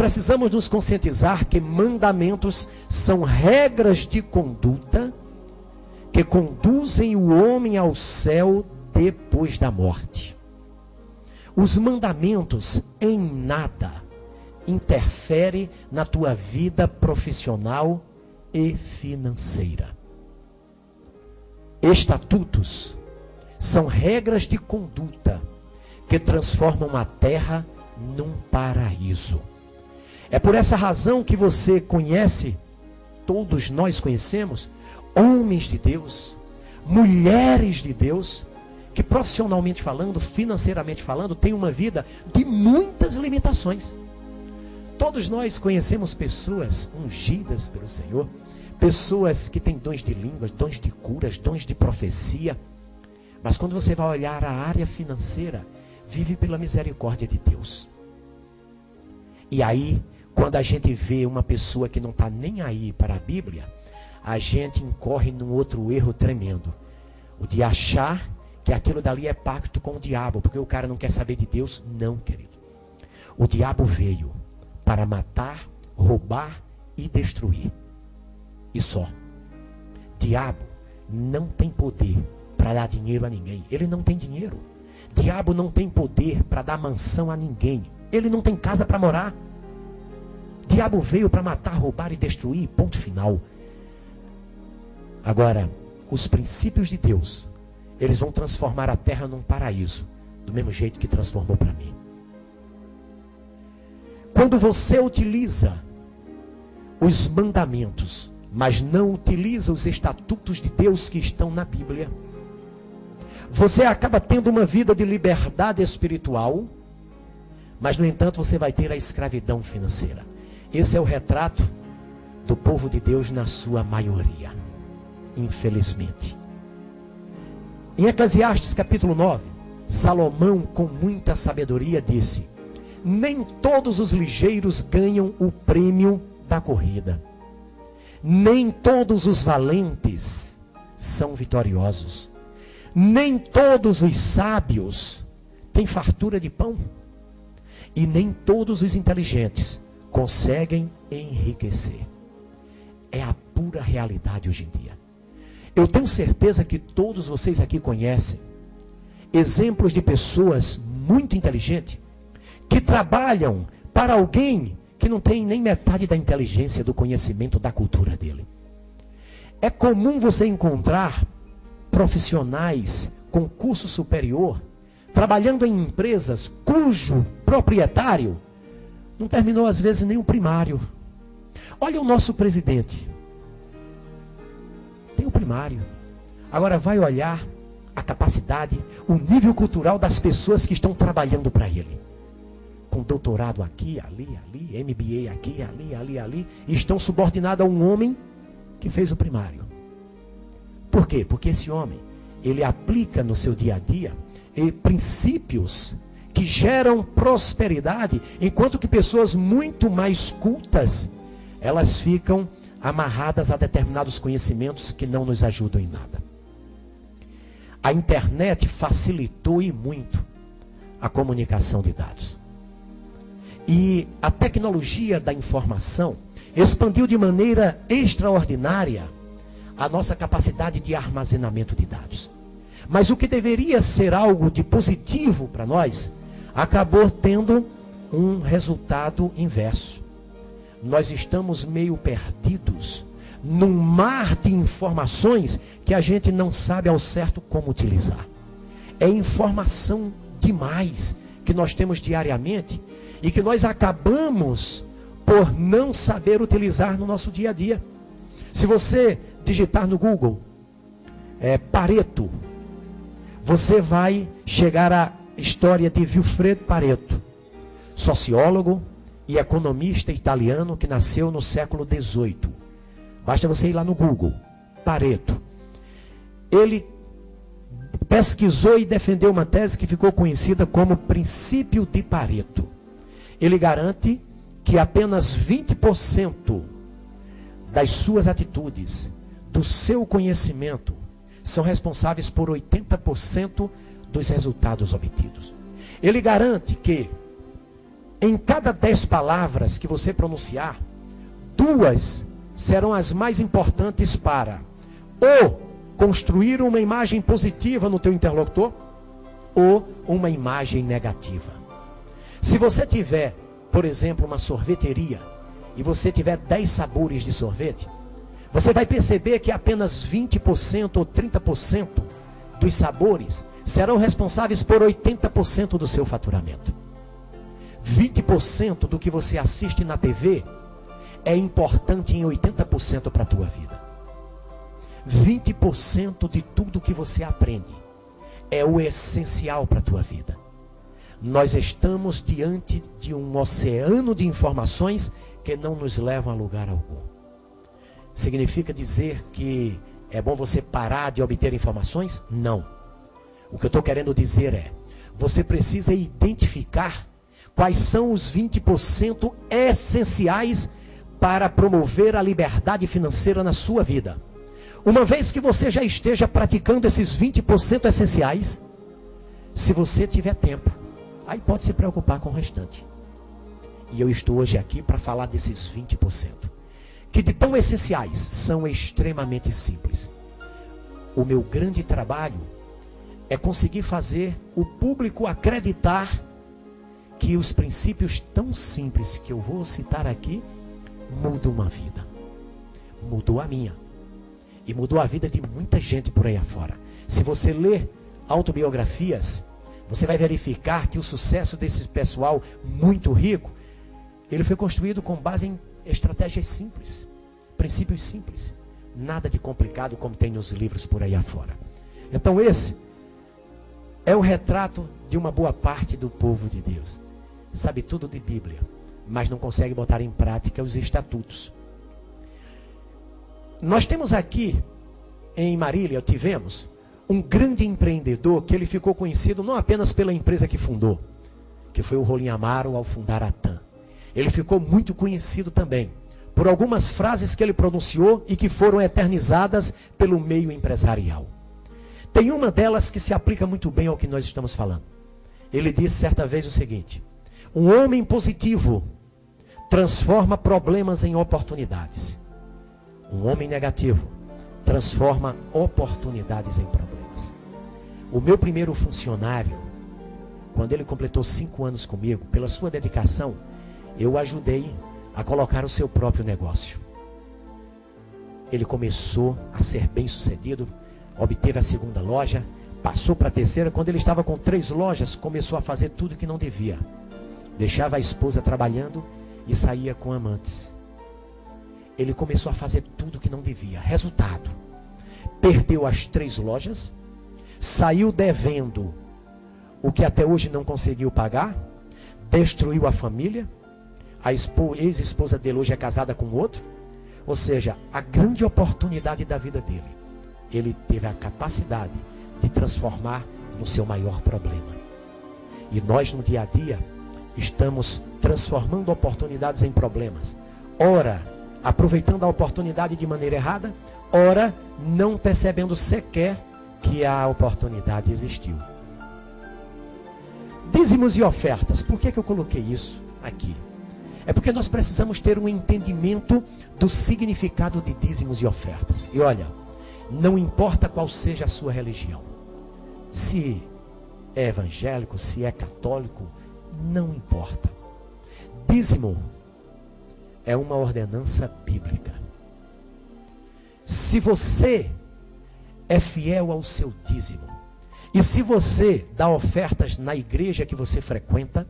precisamos nos conscientizar que mandamentos são regras de conduta que conduzem o homem ao céu depois da morte. Os mandamentos em nada interferem na tua vida profissional e financeira. Estatutos são regras de conduta que transformam a terra num paraíso. É por essa razão que você conhece, todos nós conhecemos, homens de Deus, mulheres de Deus, que profissionalmente falando, financeiramente falando, têm uma vida de muitas limitações. Todos nós conhecemos pessoas ungidas pelo Senhor, pessoas que têm dons de línguas, dons de curas, dons de profecia. Mas quando você vai olhar a área financeira, vive pela misericórdia de Deus. E aí, quando a gente vê uma pessoa que não está nem aí para a Bíblia, a gente incorre num outro erro tremendo. O de achar que aquilo dali é pacto com o diabo, porque o cara não quer saber de Deus. Não, querido. O diabo veio para matar, roubar e destruir. E só. Diabo não tem poder para dar dinheiro a ninguém. Ele não tem dinheiro. Diabo não tem poder para dar mansão a ninguém. Ele não tem casa para morar. Diabo veio para matar, roubar e destruir. Ponto final. Agora, os princípios de Deus, eles vão transformar a terra num paraíso, do mesmo jeito que transformou para mim. Quando você utiliza os mandamentos, mas não utiliza os estatutos de Deus que estão na Bíblia, você acaba tendo uma vida de liberdade espiritual, mas no entanto você vai ter a escravidão financeira. Esse é o retrato do povo de Deus na sua maioria, infelizmente. Em Eclesiastes capítulo 9, Salomão com muita sabedoria disse: nem todos os ligeiros ganham o prêmio da corrida, nem todos os valentes são vitoriosos, nem todos os sábios têm fartura de pão, e nem todos os inteligentes conseguem enriquecer. É a pura realidade hoje em dia. Eu tenho certeza que todos vocês aqui conhecem exemplos de pessoas muito inteligentes que trabalham para alguém que não tem nem metade da inteligência, do conhecimento, da cultura dele. É comum você encontrar profissionais com curso superior trabalhando em empresas cujo proprietário não terminou às vezes nem o primário. Olha o nosso presidente. Tem o primário. Agora vai olhar a capacidade, o nível cultural das pessoas que estão trabalhando para ele. Com doutorado aqui, ali, MBA aqui, ali, e estão subordinados a um homem que fez o primário. Por quê? Porque esse homem, ele aplica no seu dia a dia princípios que geram prosperidade, enquanto que pessoas muito mais cultas, elas ficam amarradas a determinados conhecimentos que não nos ajudam em nada. A internet facilitou e muito a comunicação de dados. E a tecnologia da informação expandiu de maneira extraordinária a nossa capacidade de armazenamento de dados. Mas o que deveria ser algo de positivo para nós, acabou tendo um resultado inverso. Nós estamos meio perdidos num mar de informações que a gente não sabe ao certo como utilizar. É informação demais que nós temos diariamente e que nós acabamos por não saber utilizar no nosso dia a dia. Se você digitar no Google Pareto, você vai chegar à história de Vilfredo Pareto, sociólogo e economista italiano que nasceu no século XVIII. Basta você ir lá no Google, Pareto. Ele pesquisou e defendeu uma tese que ficou conhecida como princípio de Pareto. Ele garante que apenas 20% das suas atitudes, do seu conhecimento, são responsáveis por 80% dos resultados obtidos. Ele garante que em cada 10 palavras que você pronunciar, 2 serão as mais importantes para ou construir uma imagem positiva no teu interlocutor, ou uma imagem negativa. Se você tiver, por exemplo, uma sorveteria, e você tiver 10 sabores de sorvete, você vai perceber que apenas 20% ou 30% dos sabores serão responsáveis por 80% do seu faturamento. 20% do que você assiste na TV é importante em 80% para a tua vida. 20% de tudo que você aprende é o essencial para a tua vida. Nós estamos diante de um oceano de informações que não nos levam a lugar algum. Significa dizer que é bom você parar de obter informações? Não. O que eu estou querendo dizer é, você precisa identificar quais são os 20% essenciais para promover a liberdade financeira na sua vida. Uma vez que você já esteja praticando esses 20% essenciais, se você tiver tempo, aí pode se preocupar com o restante. E eu estou hoje aqui para falar desses 20%, que de tão essenciais são extremamente simples. O meu grande trabalho é conseguir fazer o público acreditar que os princípios tão simples que eu vou citar aqui mudam uma vida. Mudou a minha. E mudou a vida de muita gente por aí afora. Se você ler autobiografias, você vai verificar que o sucesso desse pessoal muito rico, ele foi construído com base em estratégias simples, princípios simples. Nada de complicado como tem nos livros por aí afora. Então esse é o retrato de uma boa parte do povo de Deus. Sabe tudo de Bíblia, mas não consegue botar em prática os estatutos. Nós temos aqui, em Marília, tivemos um grande empreendedor que ele ficou conhecido não apenas pela empresa que fundou, que foi o Rolim Amaro ao fundar a TAM. Ele ficou muito conhecido também por algumas frases que ele pronunciou e que foram eternizadas pelo meio empresarial. Tem uma delas que se aplica muito bem ao que nós estamos falando. Ele disse certa vez o seguinte: um homem positivo transforma problemas em oportunidades. Um homem negativo transforma oportunidades em problemas. O meu primeiro funcionário, quando ele completou 5 anos comigo, pela sua dedicação, eu o ajudei a colocar o seu próprio negócio. Ele começou a ser bem sucedido, obteve a 2ª loja, passou para a 3ª. Quando ele estava com 3 lojas, começou a fazer tudo que não devia. Deixava a esposa trabalhando e saía com amantes. Ele começou a fazer tudo que não devia. Resultado: perdeu as 3 lojas, saiu devendo o que até hoje não conseguiu pagar, destruiu a família. A ex-esposa dele hoje é casada com outro. Ou seja, a grande oportunidade da vida dele, ele teve a capacidade de transformar no seu maior problema. E nós no dia a dia estamos transformando oportunidades em problemas. Ora, aproveitando a oportunidade de maneira errada, ora, não percebendo sequer que a oportunidade existiu. Dízimos e ofertas. Por que eu coloquei isso aqui? É porque nós precisamos ter um entendimento do significado de dízimos e ofertas. E olha, não importa qual seja a sua religião, se é evangélico, se é católico, não importa. Dízimo é uma ordenança bíblica. Se você é fiel ao seu dízimo, e se você dá ofertas na igreja que você frequenta,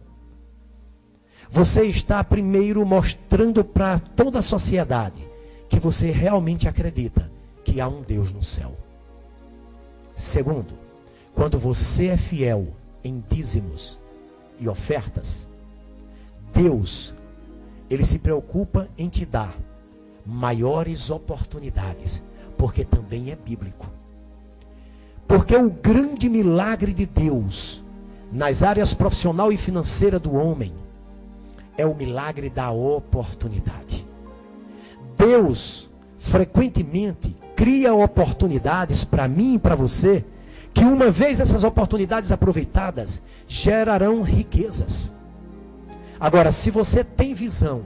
você está primeiro mostrando para toda a sociedade que você realmente acredita que há um Deus no céu. Segundo, quando você é fiel em dízimos e ofertas, Deus, Ele se preocupa em te dar maiores oportunidades, porque também é bíblico. Porque o grande milagre de Deus nas áreas profissional e financeira do homem é o milagre da oportunidade. Deus frequentemente cria oportunidades para mim e para você, que uma vez essas oportunidades aproveitadas, gerarão riquezas. Agora, se você tem visão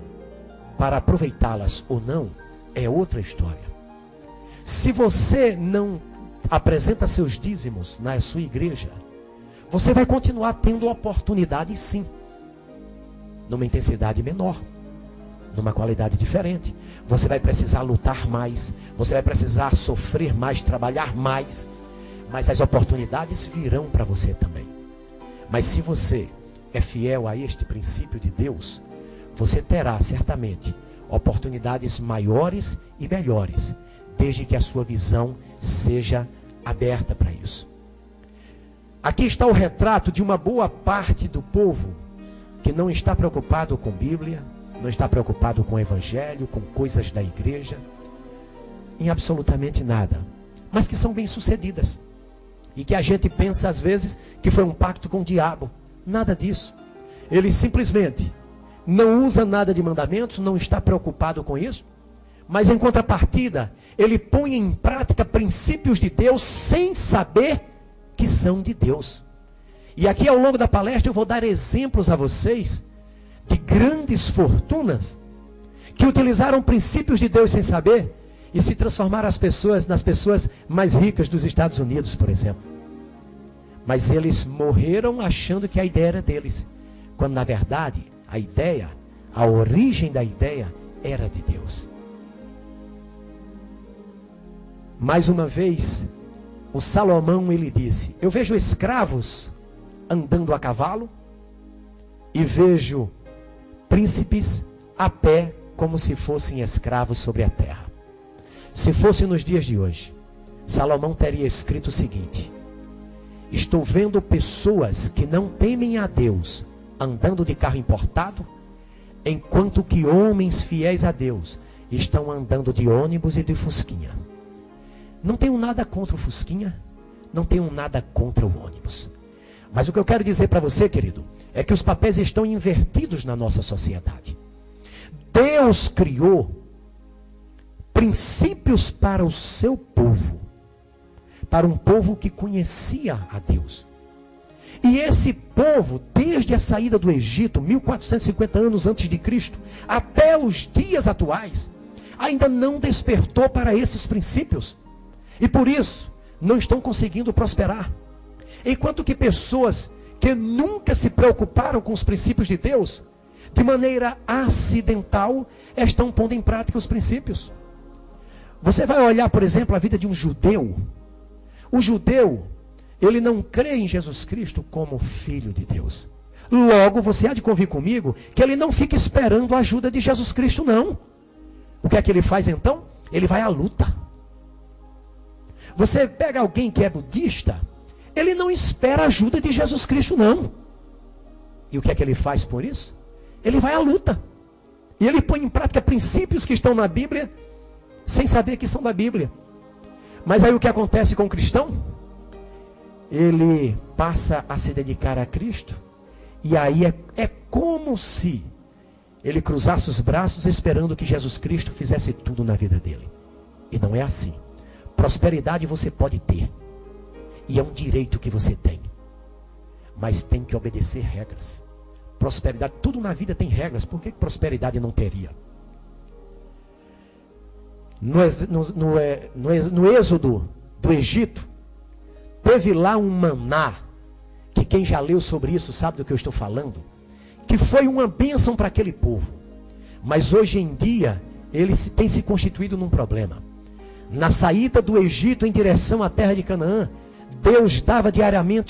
para aproveitá-las ou não, é outra história. Se você não apresenta seus dízimos na sua igreja, você vai continuar tendo oportunidade, sim, numa intensidade menor, numa qualidade diferente. Você vai precisar lutar mais, você vai precisar sofrer mais, trabalhar mais, mas as oportunidades virão para você também. Mas se você é fiel a este princípio de Deus, você terá certamente oportunidades maiores e melhores, desde que a sua visão seja aberta para isso. Aqui está o retrato de uma boa parte do povo que não está preocupado com Bíblia, não está preocupado com o Evangelho, com coisas da igreja, em absolutamente nada, mas que são bem-sucedidas. E que a gente pensa às vezes que foi um pacto com o diabo. Nada disso. Ele simplesmente não usa nada de mandamentos, não está preocupado com isso, mas em contrapartida, ele põe em prática princípios de Deus sem saber que são de Deus. E aqui ao longo da palestra eu vou dar exemplos a vocês de grandes fortunas que utilizaram princípios de Deus sem saber e se transformaram nas pessoas mais ricas dos Estados Unidos, por exemplo. Mas eles morreram achando que a ideia era deles, quando na verdade a origem da ideia era de Deus. Mais uma vez, o Salomão, ele disse: eu vejo escravos andando a cavalo e vejo príncipes a pé como se fossem escravos sobre a terra. Se fosse nos dias de hoje, Salomão teria escrito o seguinte: estou vendo pessoas que não temem a Deus andando de carro importado, enquanto que homens fiéis a Deus estão andando de ônibus e de fusquinha. Não tenho nada contra o fusquinha, não tenho nada contra o ônibus. Mas o que eu quero dizer para você, querido, é que os papéis estão invertidos na nossa sociedade. Deus criou princípios para o seu povo, para um povo que conhecia a Deus. E esse povo, desde a saída do Egito, 1450 anos antes de Cristo, até os dias atuais, ainda não despertou para esses princípios. E por isso, não estão conseguindo prosperar. Enquanto que pessoas que nunca se preocuparam com os princípios de Deus, de maneira acidental, estão pondo em prática os princípios. Você vai olhar, por exemplo, a vida de um judeu. O judeu, ele não crê em Jesus Cristo como Filho de Deus. Logo, você há de convir comigo que ele não fica esperando a ajuda de Jesus Cristo, não. O que é que ele faz então? Ele vai à luta. Você pega alguém que é budista, ele não espera a ajuda de Jesus Cristo, não. E o que é que ele faz por isso? Ele vai à luta. E ele põe em prática princípios que estão na Bíblia, sem saber que são da Bíblia. Mas aí o que acontece com o cristão? Ele passa a se dedicar a Cristo, e aí é como se ele cruzasse os braços esperando que Jesus Cristo fizesse tudo na vida dele. E não é assim. Prosperidade você pode ter, e é um direito que você tem, mas tem que obedecer regras. Prosperidade, tudo na vida tem regras. Por que prosperidade não teria? No êxodo do Egito, teve lá um maná, que quem já leu sobre isso sabe do que eu estou falando, que foi uma bênção para aquele povo. Mas hoje em dia, ele tem se constituído num problema. Na saída do Egito em direção à terra de Canaã, Deus dava diariamente